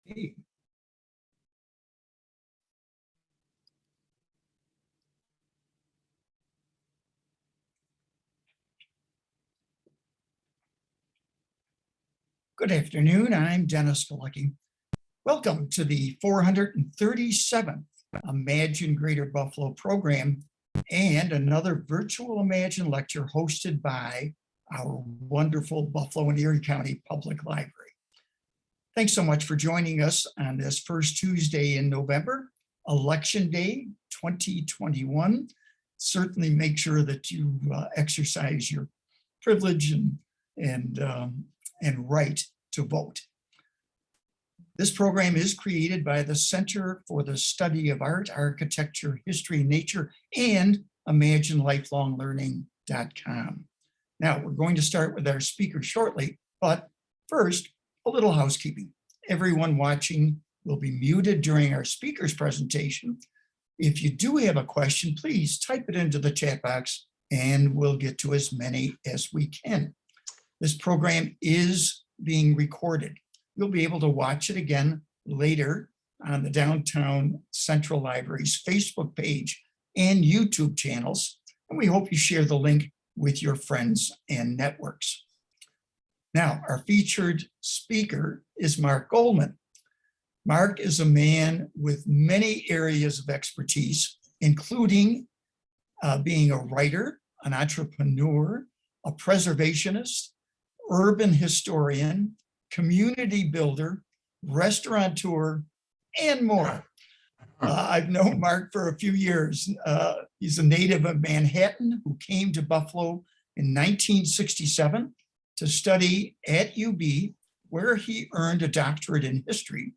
Hey. Good afternoon, I'm Dennis Galucki. Welcome to the 437th Imagine Greater Buffalo program and another virtual Imagine lecture hosted by our wonderful Buffalo and Erie County Public Library. Thanks so much for joining us on this first Tuesday in November, Election Day 2021. Certainly make sure that you exercise your privilege and right to vote. This program is created by the Center for the Study of Art, Architecture, History, Nature, and ImagineLifelongLearning.com. Now, we're going to start with our speaker shortly, but first, a little housekeeping. Everyone watching will be muted during our speaker's presentation. If you do have a question, please type it into the chat box and we'll get to as many as we can. This program is being recorded. You'll be able to watch it again later on the Downtown Central Library's Facebook page and YouTube channels. And we hope you share the link with your friends and networks. Now, our featured speaker is Mark Goldman. Mark is a man with many areas of expertise, including being a writer, an entrepreneur, a preservationist, urban historian, community builder, restaurateur, and more. I've known Mark for a few years. He's a native of Manhattan who came to Buffalo in 1967 to study at UB, where he earned a doctorate in history.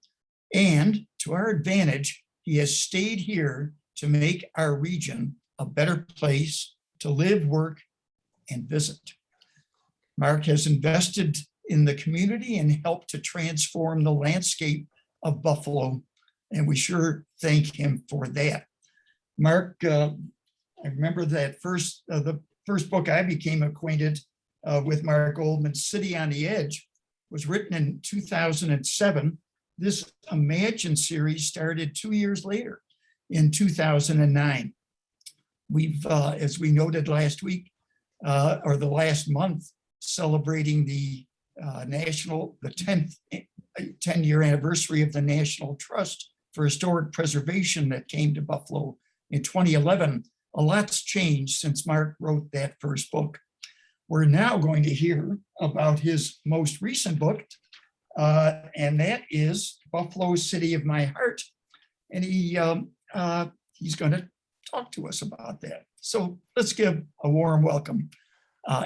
And to our advantage, he has stayed here to make our region a better place to live, work, and visit. Mark has invested in the community and helped to transform the landscape of Buffalo, and we sure thank him for that. Mark, I remember that the first book I became acquainted with Mark Goldman, City on the Edge, was written in 2007. This Imagine series started 2 years later in 2009. We've, as we noted last week, or the last month, celebrating the 10-year anniversary of the National Trust for Historic Preservation that came to Buffalo in 2011. A lot's changed since Mark wrote that first book. We're now going to hear about his most recent book, and that is Buffalo, City of My Heart. And he's going to talk to us about that. So let's give a warm welcome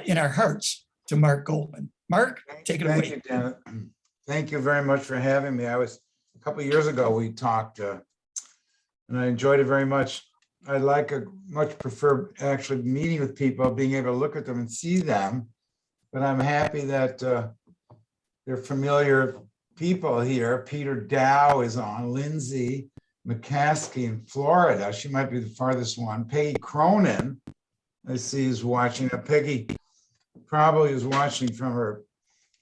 in our hearts to Mark Goldman. Mark, take it away. Thank you, Dennis. Thank you very much for having me. A couple of years ago, we talked and I enjoyed it very much. I much prefer actually meeting with people, being able to look at them and see them. But I'm happy that they're familiar people here. Peter Dow is on, Lindsay McCaskey in Florida. She might be the farthest one. Peggy Cronin, I see, is watching. Peggy probably is watching from her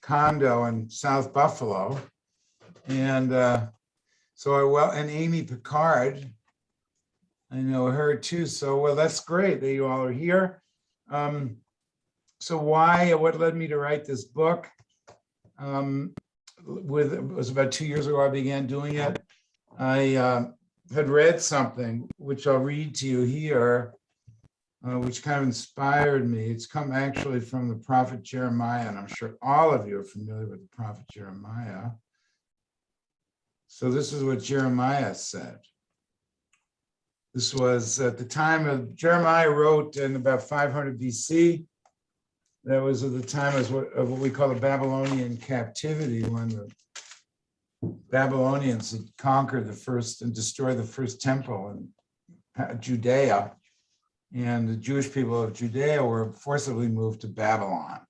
condo in South Buffalo. And and Amy Picard, I know her too. So, well, that's great that you all are here. So what led me to write this book? It was about 2 years ago I began doing it. I had read something, which I'll read to you here, which kind of inspired me. It's come actually from the prophet Jeremiah, and I'm sure all of you are familiar with the prophet Jeremiah. So this is what Jeremiah said. This was at the time of Jeremiah wrote in about 500 BC. That was at the time of what we call the Babylonian captivity, when the Babylonians had conquered the first and destroyed the first temple in Judea. And the Jewish people of Judea were forcibly moved to Babylon.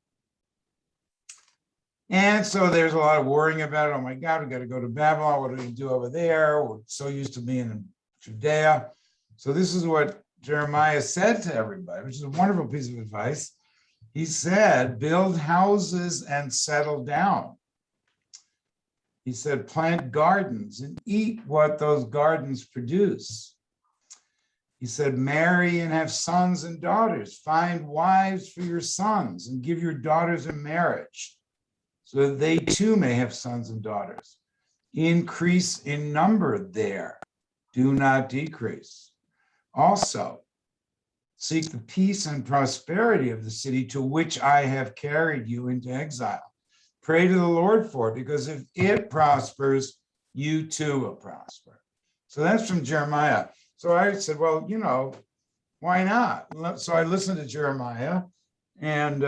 And so there's a lot of worrying about it. Oh my God, we got to go to Babylon. What are we going to do over there? We're so used to being in Judea. So this is what Jeremiah said to everybody, which is a wonderful piece of advice. He said, build houses and settle down. He said, plant gardens and eat what those gardens produce. He said, marry and have sons and daughters. Find wives for your sons and give your daughters in marriage so that they too may have sons and daughters. Increase in number there. Do not decrease. Also, seek the peace and prosperity of the city to which I have carried you into exile. Pray to the Lord for it, because if it prospers, you too will prosper. So that's from Jeremiah. So I said, well, why not? So I listened to Jeremiah and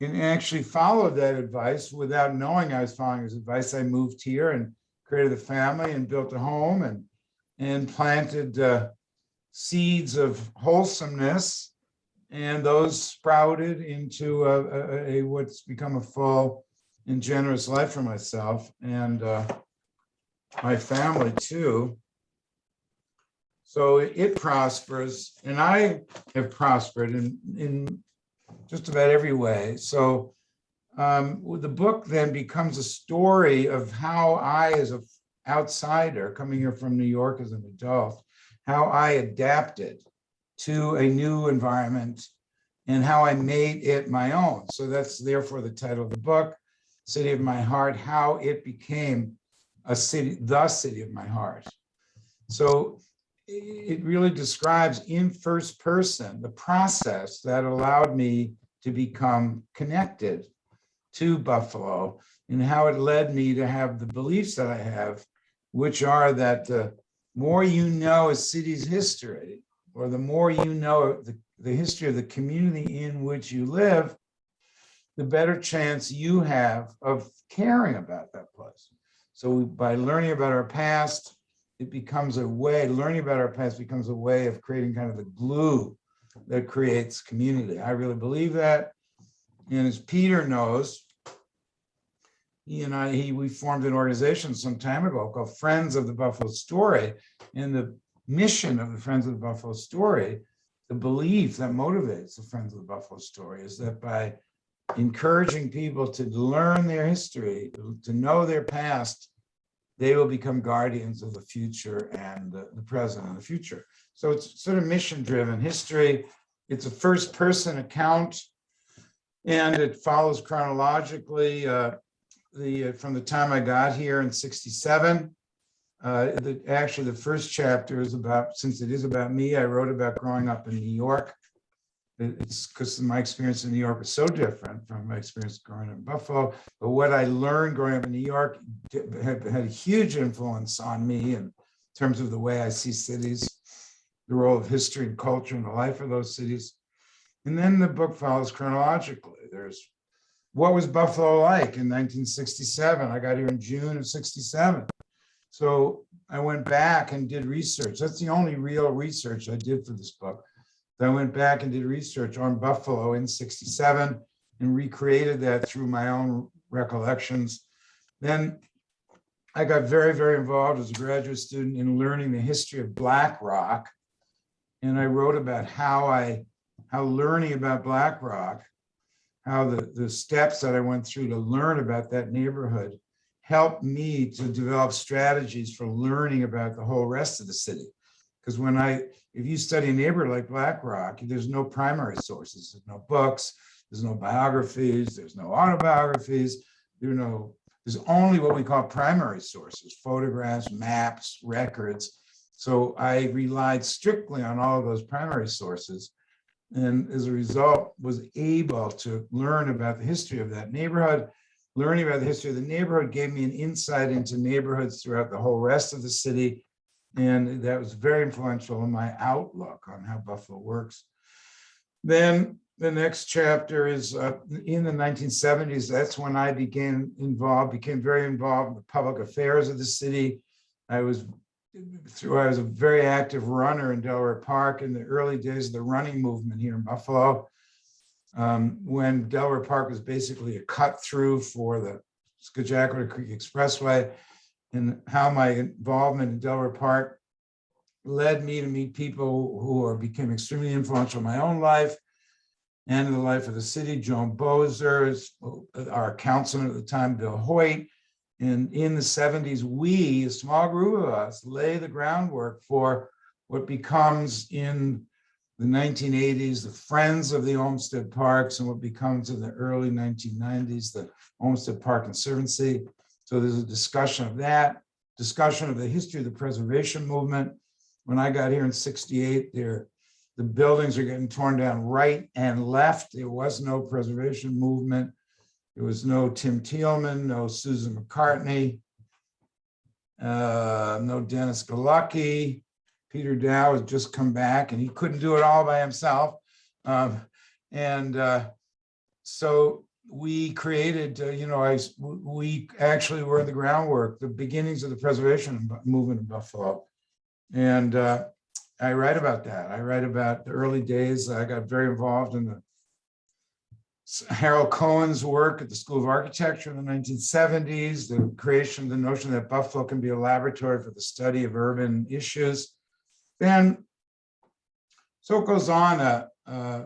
actually followed that advice without knowing I was following his advice. I moved here and created a family and built a home and planted seeds of wholesomeness. And those sprouted into what's become a full and generous life for myself and my family too. So it prospers, and I have prospered in just about every way. So the book then becomes a story of how I, as an outsider coming here from New York as an adult, how I adapted to a new environment and how I made it my own. So that's therefore the title of the book, City of My Heart, how it became a city, the city of my heart. So it really describes in first person the process that allowed me to become connected to Buffalo and how it led me to have the beliefs that I have, which are that the more you know a city's history, or the more you know the history of the community in which you live, the better chance you have of caring about that place. So by learning about our past, it becomes a way, learning about our past becomes a way of creating kind of the glue that creates community. I really believe that. And as Peter knows, we formed an organization some time ago called Friends of the Buffalo Story. And the mission of the Friends of the Buffalo Story, the belief that motivates the Friends of the Buffalo Story, is that by encouraging people to learn their history, to know their past, they will become guardians of the future and the present and the future. So it's sort of mission-driven history. It's a first-person account, and it follows chronologically from the time I got here in '67. Actually, the first chapter is about, since it is about me, I wrote about growing up in New York. It's because my experience in New York was so different from my experience growing up in Buffalo. But what I learned growing up in New York had a huge influence on me in terms of the way I see cities, the role of history and culture in the life of those cities. And then the book follows chronologically. There's what was Buffalo like in 1967? I got here in June of '67. So I went back and did research. That's the only real research I did for this book. I went back and did research on Buffalo in '67 and recreated that through my own recollections. Then I got very, very involved as a graduate student in learning the history of Black Rock. And I wrote about how learning about Black Rock, how the steps that I went through to learn about that neighborhood helped me to develop strategies for learning about the whole rest of the city. Because if you study a neighborhood like Black Rock, there's no primary sources, there's no books, there's no biographies, there's no autobiographies, there's only what we call primary sources, photographs, maps, records. So I relied strictly on all of those primary sources. And as a result, was able to learn about the history of that neighborhood. Learning about the history of the neighborhood gave me an insight into neighborhoods throughout the whole rest of the city. And that was very influential in my outlook on how Buffalo works. Then the next chapter is in the 1970s. That's when I became very involved in the public affairs of the city. I was a very active runner in Delaware Park in the early days of the running movement here in Buffalo, when Delaware Park was basically a cut through for the Skagakota Creek Expressway, and how my involvement in Delaware Park led me to meet people who became extremely influential in my own life and in the life of the city. Joan Bozer, our councilman at the time, Bill Hoyt, And in the 70s, we, a small group of us, lay the groundwork for what becomes in the 1980s, the Friends of the Olmsted Parks, and what becomes in the early 1990s, the Olmsted Park Conservancy. So there's a discussion of that, discussion of the history of the preservation movement. When I got here in 68, the buildings are getting torn down right and left. There was no preservation movement. There was no Tim Thielman, no Susan McCartney, no Dennis Galucki. Peter Dow had just come back and he couldn't do it all by himself. So we created, we actually were in the groundwork, the beginnings of the preservation movement in Buffalo. And I write about that. I write about the early days. I got very involved in Harold Cohen's work at the School of Architecture in the 1970s, the creation, the notion that Buffalo can be a laboratory for the study of urban issues. Then, so it goes on.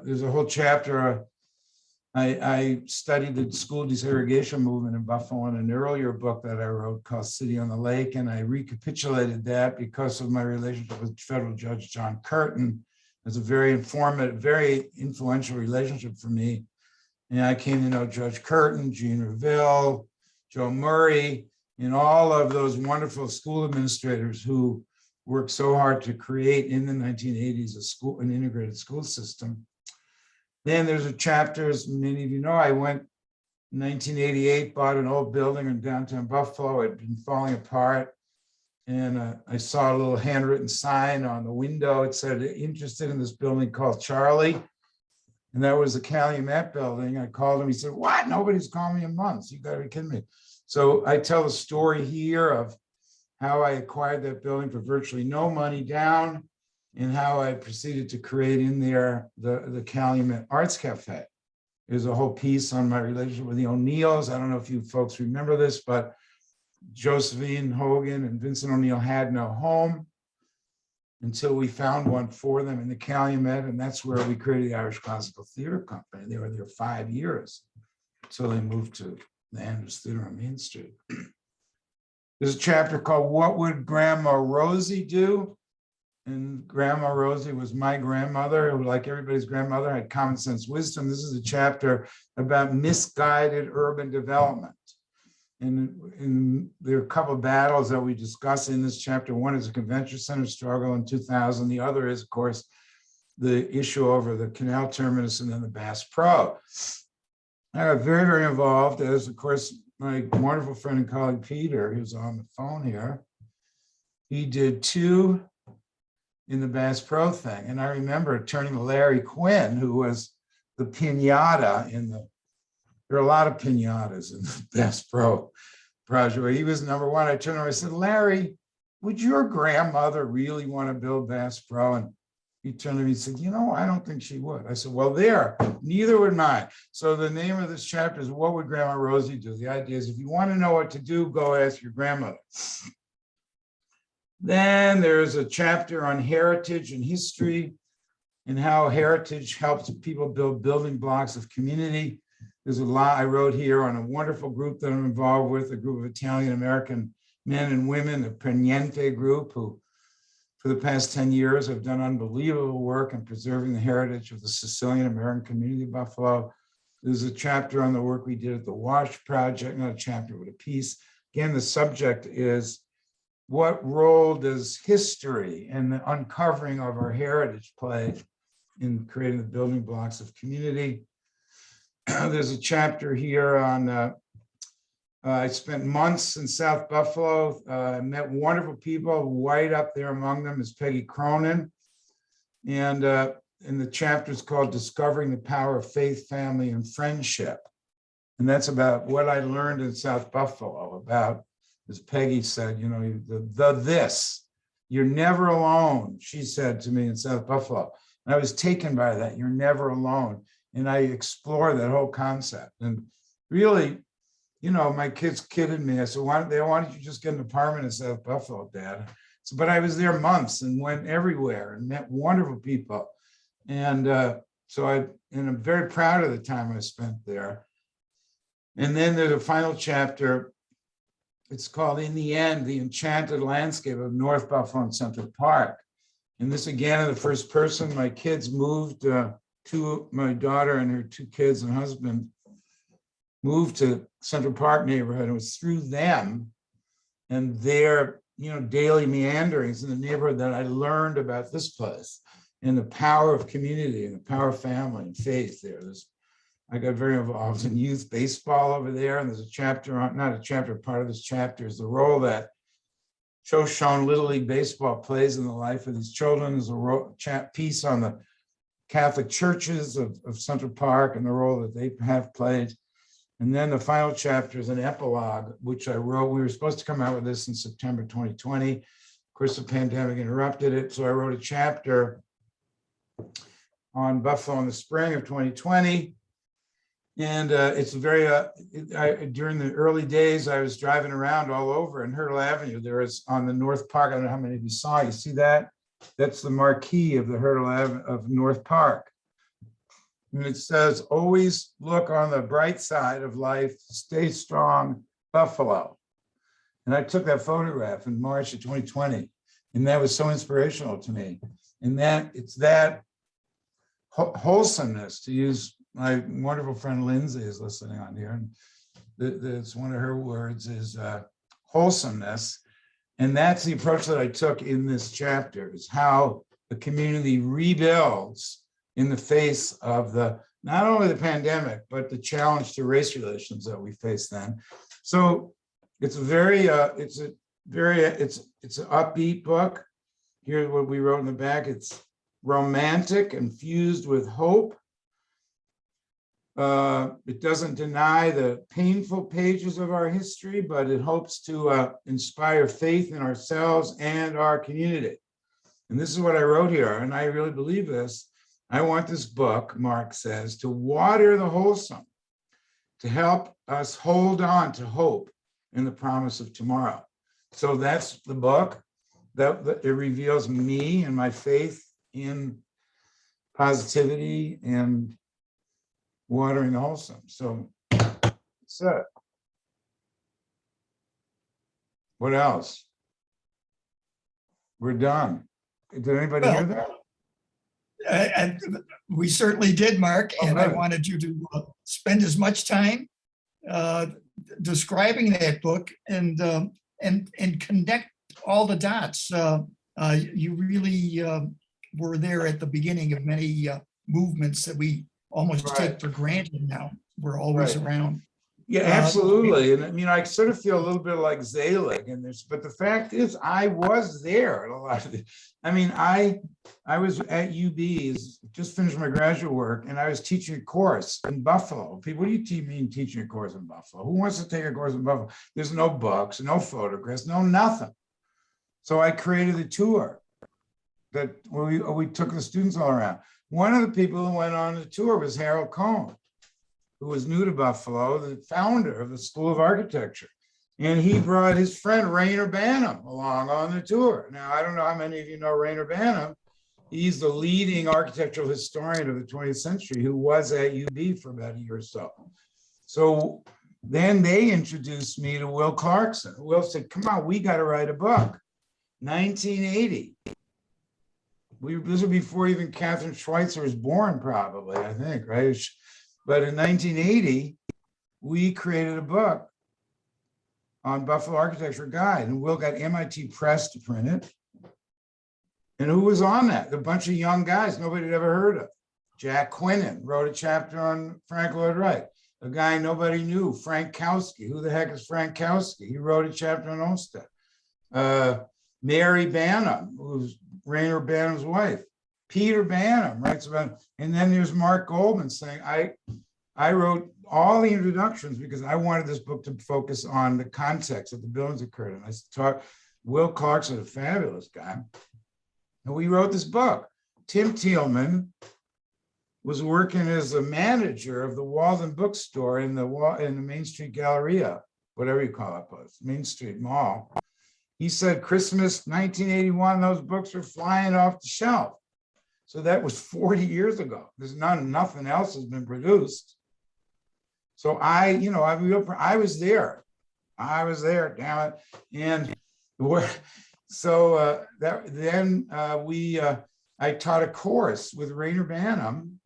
There's a whole chapter. I studied the school desegregation movement in Buffalo in an earlier book that I wrote called City on the Lake, and I recapitulated that because of my relationship with federal judge John Curtin. It's a very informative, very influential relationship for me. And I came to know Judge Curtin, Gene Reville, Joe Murray, and all of those wonderful school administrators who worked so hard to create in the 1980s an integrated school system. Then there's a chapter, as many of you know, I went in 1988, bought an old building in downtown Buffalo. It had been falling apart. And I saw a little handwritten sign on the window. It said, interested in this building called Charlie. And that was the Calumet building. I called him. He said, what? Nobody's called me in months. You gotta be kidding me. So I tell the story here of how I acquired that building for virtually no money down and how I proceeded to create in there the Calumet Arts Cafe. There's a whole piece on my relationship with the O'Neills. I don't know if you folks remember this, but Josephine Hogan and Vincent O'Neill had no home until we found one for them in the Calumet, and that's where we created the Irish Classical Theater Company. They were there 5 years until they moved to the Andrews Theater on Main Street. There's a chapter called What Would Grandma Rosie Do? And Grandma Rosie was my grandmother, who, like everybody's grandmother, had common sense wisdom. This is a chapter about misguided urban development. And there are a couple of battles that we discuss in this chapter. One is the convention center struggle in 2000. The other is, of course, the issue over the canal terminus and then the Bass Pro. I got very, very involved, as, of course, my wonderful friend and colleague Peter, who's on the phone here. He did 2 in the Bass Pro thing. And I remember turning to Larry Quinn, who was the piñata in the, there are a lot of piñatas in the Bass Pro project where he was number 1. I turned around, I said, Larry, would your grandmother really want to build Bass Pro? And he turned to me and said, you know, I don't think she would. I said, well, there, neither would mine. So the name of this chapter is What Would Grandma Rosie Do? The idea is if you want to know what to do, go ask your grandmother. Then there's a chapter on heritage and history and how heritage helps people build building blocks of community. There's a lot I wrote here on a wonderful group that I'm involved with, a group of Italian-American men and women, the Preniente group, who for the past 10 years have done unbelievable work in preserving the heritage of the Sicilian-American community of Buffalo. There's a chapter on the work we did at the WASH Project, not a chapter, but a piece. Again, the subject is what role does history and the uncovering of our heritage play in creating the building blocks of community? There's a chapter here on, I spent months in South Buffalo, met wonderful people. White up there among them is Peggy Cronin. And the chapter is called Discovering the Power of Faith, Family, and Friendship. And that's about what I learned in South Buffalo about, as Peggy said, you know, this, you're never alone, she said to me in South Buffalo. And I was taken by that, you're never alone. And I explore that whole concept. And really, you know, my kids kidded me. I said, why don't you just get an apartment in South Buffalo, Dad? So, but I was there months and went everywhere and met wonderful people. And I'm very proud of the time I spent there. And then there's a final chapter It's called In the End, the Enchanted Landscape of North Buffalo and Central Park. And this again in the first person. My kids moved my daughter and her two kids and husband moved to Central Park neighborhood. It was through them and their daily meanderings in the neighborhood that I learned about this place and the power of community and the power of family and faith there. I got very involved in youth baseball over there, and there's a chapter on, not a chapter, part of this chapter is the role that Shoshone Little League Baseball plays in the life of these children. There's a piece on the Catholic churches of Central Park and the role that they have played. And then the final chapter is an epilogue, which I wrote. We were supposed to come out with this in September 2020. Of course, the pandemic interrupted it. So I wrote a chapter on Buffalo in the spring of 2020. And it's very, during the early days, I was driving around all over in Hurdle Avenue. There is on the North Park, I don't know how many of you saw, you see that? That's the marquee of the Hurdle Avenue of North Park. And it says, always look on the bright side of life, stay strong, Buffalo. And I took that photograph in March of 2020. And that was so inspirational to me. And that it's that wholesomeness, to use my wonderful friend Lindsay is listening on here, and that's one of her words is wholesomeness. And that's the approach that I took in this chapter, is how the community rebuilds in the face of not only the pandemic, but the challenge to race relations that we faced then. So it's a very, it's an upbeat book. Here's what we wrote in the back. It's romantic and fused with hope. It doesn't deny the painful pages of our history, but it hopes to inspire faith in ourselves and our community. And this is what I wrote here, and I really believe this. I want this book, Mark says, to water the wholesome, to help us hold on to hope and the promise of tomorrow. So that's the book. That it reveals me and my faith in positivity and watering the wholesome. So that's it. What else? We're done. Did anybody hear that? And we certainly did, Mark, and I wanted you to spend as much time describing that book and connect all the dots. You really were there at the beginning of many movements that we almost take for granted now. We're always around. Yeah, absolutely. And I mean, I sort of feel a little bit like Zelig in this, but the fact is I was there at a lot of it. I mean, I was at UB, just finished my graduate work, and I was teaching a course in Buffalo. People, what do you mean teaching a course in Buffalo? Who wants to take a course in Buffalo? There's no books, no photographs, no nothing. So I created a tour that we took the students all around. One of the people who went on the tour was Harold Cohn, who was new to Buffalo, the founder of the School of Architecture. And he brought his friend Rainer Banham along on the tour. Now, I don't know how many of you know Rainer Banham. He's the leading architectural historian of the 20th century who was at UB for about a year or so. So then they introduced me to Will Clarkson. Will said, come on, we got to write a book. 1980. This was before even Catherine Schweitzer was born, probably, I think, right? But in 1980, we created a book on Buffalo Architecture Guide, and Will got MIT Press to print it. And who was on that? A bunch of young guys nobody had ever heard of. Jack Quinnen wrote a chapter on Frank Lloyd Wright. A guy nobody knew, Frank Kowski. Who the heck is Frank Kowski? He wrote a chapter on Olmsted. Mary Banham, who's Rainer Banham's wife. Peter Banham writes about, and then there's Mark Goldman saying, I wrote all the introductions because I wanted this book to focus on the context that the buildings occurred in. I taught Will Clarkson, a fabulous guy, and we wrote this book. Tim Thielman was working as a manager of the Walden bookstore in the Main Street Galleria, whatever you call that place, Main Street Mall. He said Christmas 1981, those books were flying off the shelf. So that was 40 years ago. There's nothing else has been produced. So I was there I was there, damn it. And so I taught a course with Rainer Banham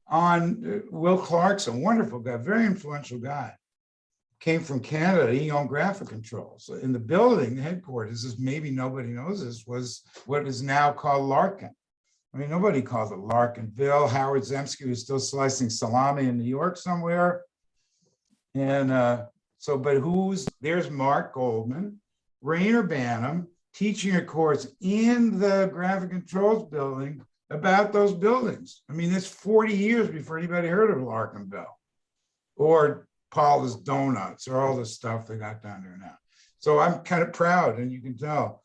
on Will Clarkson, wonderful guy, very influential guy. Came from Canada, he owned graphic control. So in the building, the headquarters, is maybe nobody knows this, was what is now called Larkin. I mean, nobody calls it Larkinville. Howard Zemsky was still slicing salami in New York somewhere. And but there's Mark Goldman, Rainer Banham, teaching a course in the graphic controls building about those buildings. I mean, it's 40 years before anybody heard of Larkinville or Paula's Donuts or all the stuff they got down there now. So I'm kind of proud, and you can tell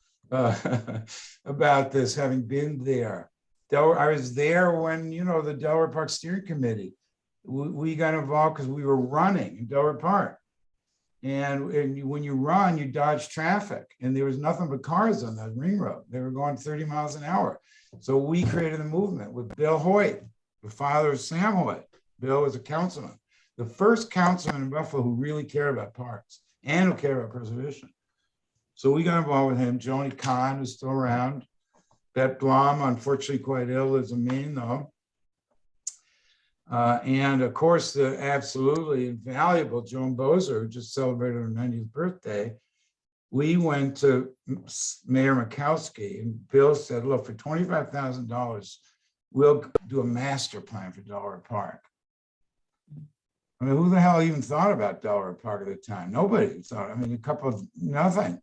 about this, having been there. I was there when, the Delaware Park Steering Committee, we got involved because we were running in Delaware Park. And when you run, you dodge traffic, and there was nothing but cars on that ring road. They were going 30 miles an hour. So we created a movement with Bill Hoyt, the father of Sam Hoyt. Bill was a councilman, the first councilman in Buffalo who really cared about parks and who cared about preservation. So we got involved with him. Joni Kahn, who's still around. Bette Blom, unfortunately quite ill, lives in Maine though. And of course, the absolutely invaluable Joan Bozer, who just celebrated her 90th birthday. We went to Mayor Mikowski, and Bill said, look, for $25,000, we'll do a master plan for Delaware Park. I mean, who the hell even thought about Delaware Park at the time? Nobody thought. I mean, nothing.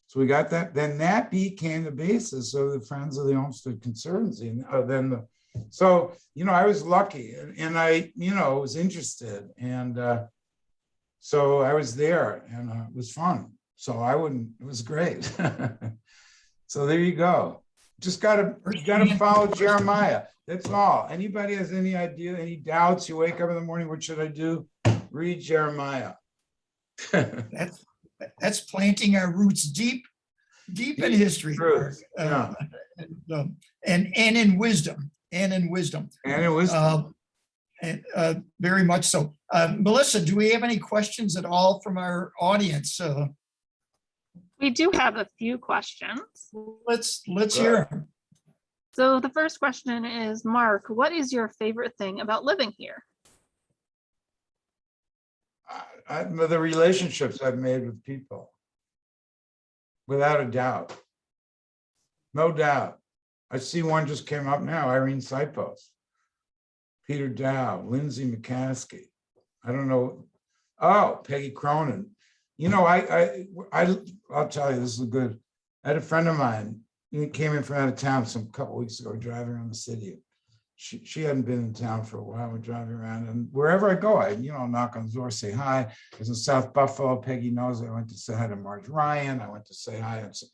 So we got that. Then that became the basis of the Friends of the Olmsted Conservancy. And so, I was lucky, and I, was interested. And so I was there, and it was fun. So it was great. So there you go. Just gotta follow Jeremiah. That's all. Anybody has any idea, any doubts? You wake up in the morning, what should I do? Read Jeremiah. That's planting our roots deep in history, Yeah. and in wisdom, very much so. Melissa, do we have any questions at all from our audience? We do have a few questions. Let's hear them. So the first question is, Mark, what is your favorite thing about living here? The relationships I've made with people, without a doubt, no doubt. I see one just came up now, Irene Sipos, Peter Dow, Lindsay McCaskey. I don't know. Oh, Peggy Cronin. I'll tell you, this is good. I had a friend of mine, he came in from out of town some couple weeks ago, driving around the city. She hadn't been in town for a while. We're driving around, and wherever I go, I knock on the door, say hi. I was in South Buffalo. Peggy knows I went to say hi to Marge Ryan. I went to say hi to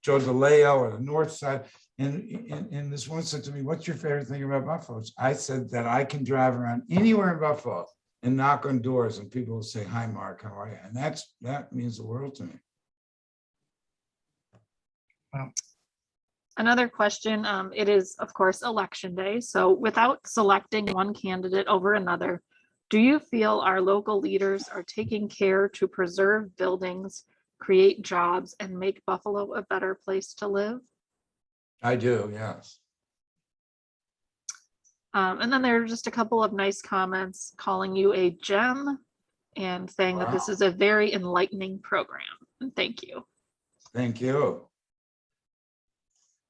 Joe DeLeo on the north side. And this one said to me, "What's your favorite thing about Buffalo?" I said that I can drive around anywhere in Buffalo and knock on doors, and people will say, "Hi, Mark, how are you?" And that means the world to me. Wow. Another question, it is, of course, election day. So without selecting one candidate over another, do you feel our local leaders are taking care to preserve buildings, create jobs, and make Buffalo a better place to live? I do, yes. And then there are just a couple of nice comments calling you a gem and saying that this is a very enlightening program. And thank you. Thank you.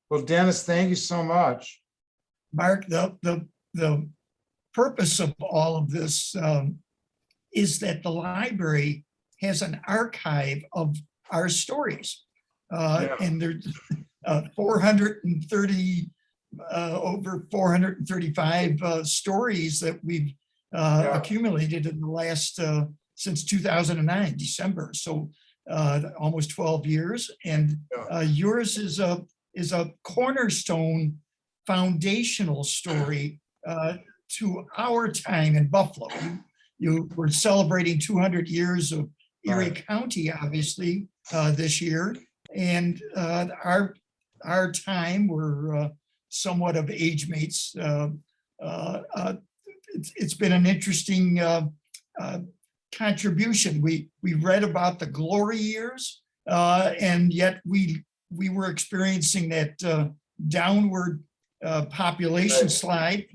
Well, Dennis, thank you so much. Mark, the purpose of all of this is that the library has an archive of our stories. And there's 430, over 435 stories that we've accumulated in the last, since 2009, December. So almost 12 years. And yours is a cornerstone foundational story to our time in Buffalo. You were celebrating 200 years of Erie County, obviously, this year. And our time, we're somewhat of age mates. It's been an interesting contribution. We read about the glory years, and yet we were experiencing that downward population Right. slide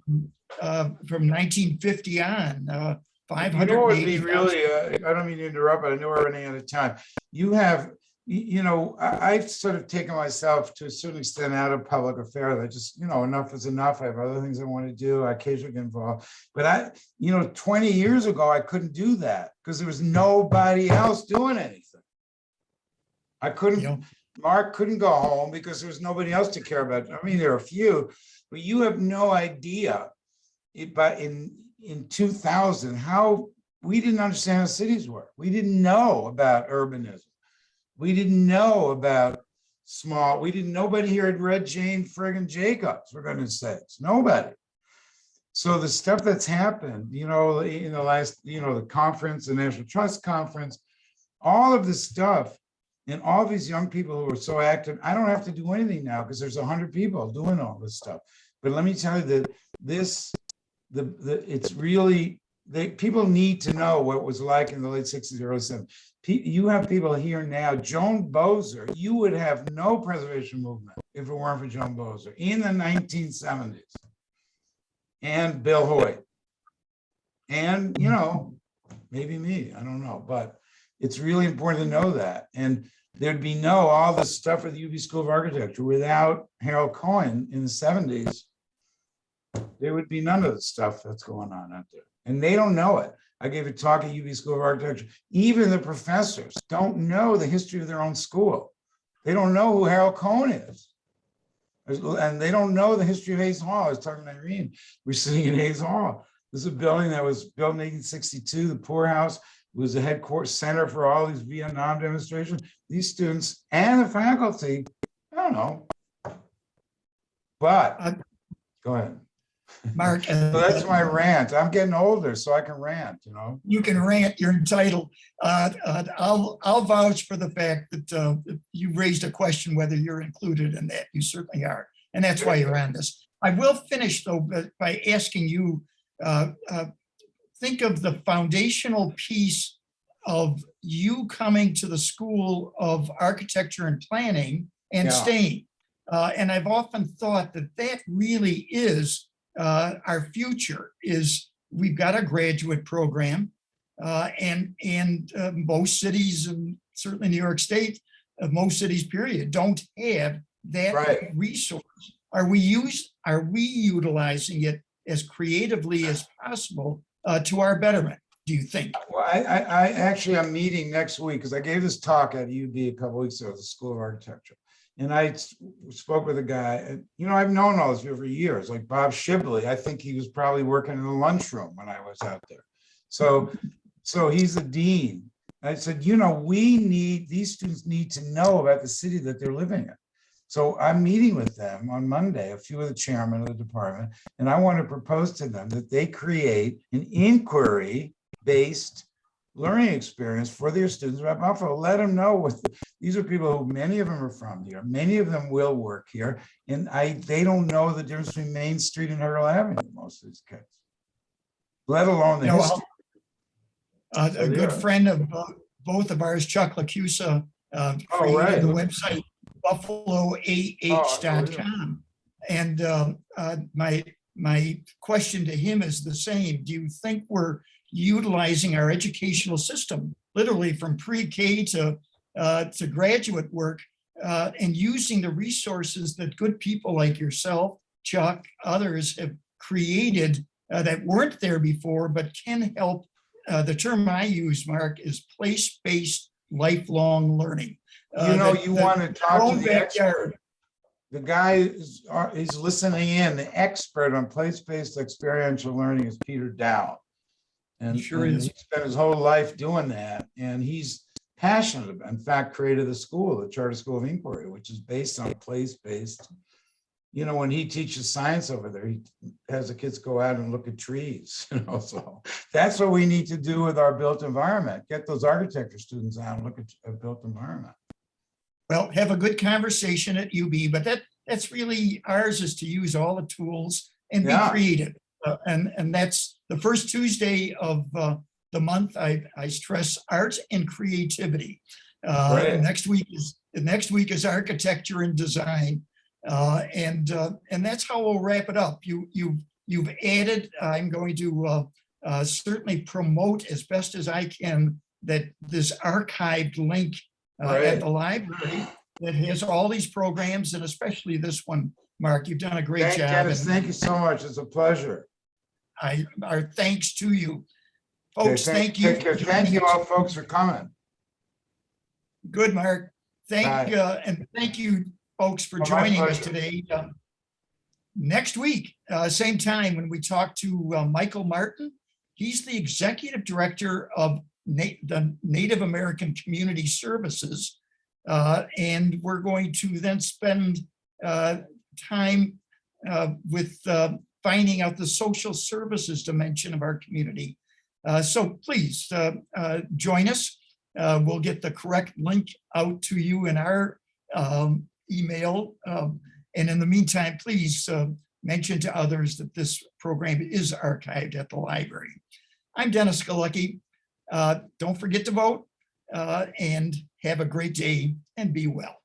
from 1950 on. You know what would be 580,000. really, I don't mean to interrupt, but I know we're running out of time. You have, you know, I've sort of taken myself to a certain extent out of public affairs. I just, you know, enough is enough. I have other things I want to do. I occasionally get involved. But you know, 20 years ago, I couldn't do that because there was nobody else doing anything. I couldn't, Yeah. Mark couldn't go home because there was nobody else to care about. I mean, there are a few, but you have no idea. But in 2000, how we didn't understand how cities work. We didn't know about urbanism. We didn't know about small. Nobody here had read Jane friggin' Jacobs, for goodness sakes. Nobody. So the stuff that's happened, you know, in the last, you know, the conference, the National Trust Conference, all of this stuff, and all these young people who are so active, I don't have to do anything now because there's 100 people doing all this stuff. But let me tell you that it's really, people need to know what it was like in the late 60s, early 70s. You have people here now, Joan Bozer, you would have no preservation movement if it weren't for Joan Bozer in the 1970s. And Bill Hoyt. And, you know, maybe me, I don't know, but it's really important to know that. And there'd be all this stuff with the UB School of Architecture without Harold Cohen in the 70s. There would be none of the stuff that's going on out there. And they don't know it. I gave a talk at UB School of Architecture. Even the professors don't know the history of their own school. They don't know who Harold Cohen is. And they don't know the history of Hayes Hall. I was talking to Irene. We're sitting in Hayes Hall. This is a building that was built in 1862, the poorhouse. It was a headquarters center for all these Vietnam demonstrations. These students and the faculty, I don't know. But, go ahead. Mark, So that's my rant. I'm getting older, so I can rant, you know. you can rant, you're entitled. I'll vouch for the fact that you raised a question whether you're included in that. You certainly are. And that's why you're on this. I will finish though by asking you, think of the foundational piece of you coming to the School of Architecture and Planning and staying. And I've often thought that really is our future. Is we've got a graduate program, and most cities, and certainly New York State, most cities period, don't have that resource. Are we utilizing it as creatively as possible to our betterment, do you think? Well, I actually, I'm meeting next week because I gave this talk at UB a couple weeks ago at the School of Architecture. And I spoke with a guy, and, you know, I've known all these people for years, like Bob Shibley. I think he was probably working in the lunchroom when I was out there. So he's the dean. I said, you know, these students need to know about the city that they're living in. So I'm meeting with them on Monday, a few of the chairmen of the department, and I want to propose to them that they create an inquiry-based learning experience for their students about Buffalo. Let them know these are people who, many of them are from here, many of them will work here, and they don't know the difference between Main Street and Hurdle Avenue, most of these kids, let alone the history. A good friend of both of ours, Chuck LaCusa, created the website buffaloah.com. And my question to him is the same. Do you think we're utilizing our educational system, literally from pre-K to graduate work, and using the resources that good people like yourself, Chuck, others have created that weren't there before, but can help? The term I use, Mark, is place-based lifelong learning. You know, you want to talk to the expert. The guy is listening in. The expert on place-based experiential learning is Peter Dow. And he spent his whole life doing that. And he's passionate about, in fact, created the school, the Charter School of Inquiry, which is based on place-based. You know, when he teaches science over there, he has the kids go out and look at trees, you know, so that's what we need to do with our built environment. Get those architecture students out and look at a built environment. Well, have a good conversation at UB, but that's really ours, is to use all the tools and be creative. And that's the first Tuesday of the month, I stress art and creativity. Great. Next week is architecture and design. And that's how we'll wrap it up. You've added, I'm going to certainly promote as best as I can that this archived link Right. at the library that has all these programs, and especially this one. Mark, you've done a great job. Dennis, and thank you so much. It's a pleasure. our thanks to you. Okay, Folks, thank you. Take care. Thank you all folks for coming. Good, Mark. Bye. And thank you, folks, for Oh, my joining us pleasure. today. Next week, same time, when we talk to Michael Martin, he's the executive director of the Native American Community Services. And we're going to then spend time with finding out the social services dimension of our community. So please join us. We'll get the correct link out to you in our email. And in the meantime, please mention to others that this program is archived at the library. I'm Dennis Galucki. Don't forget to vote and have a great day and be well.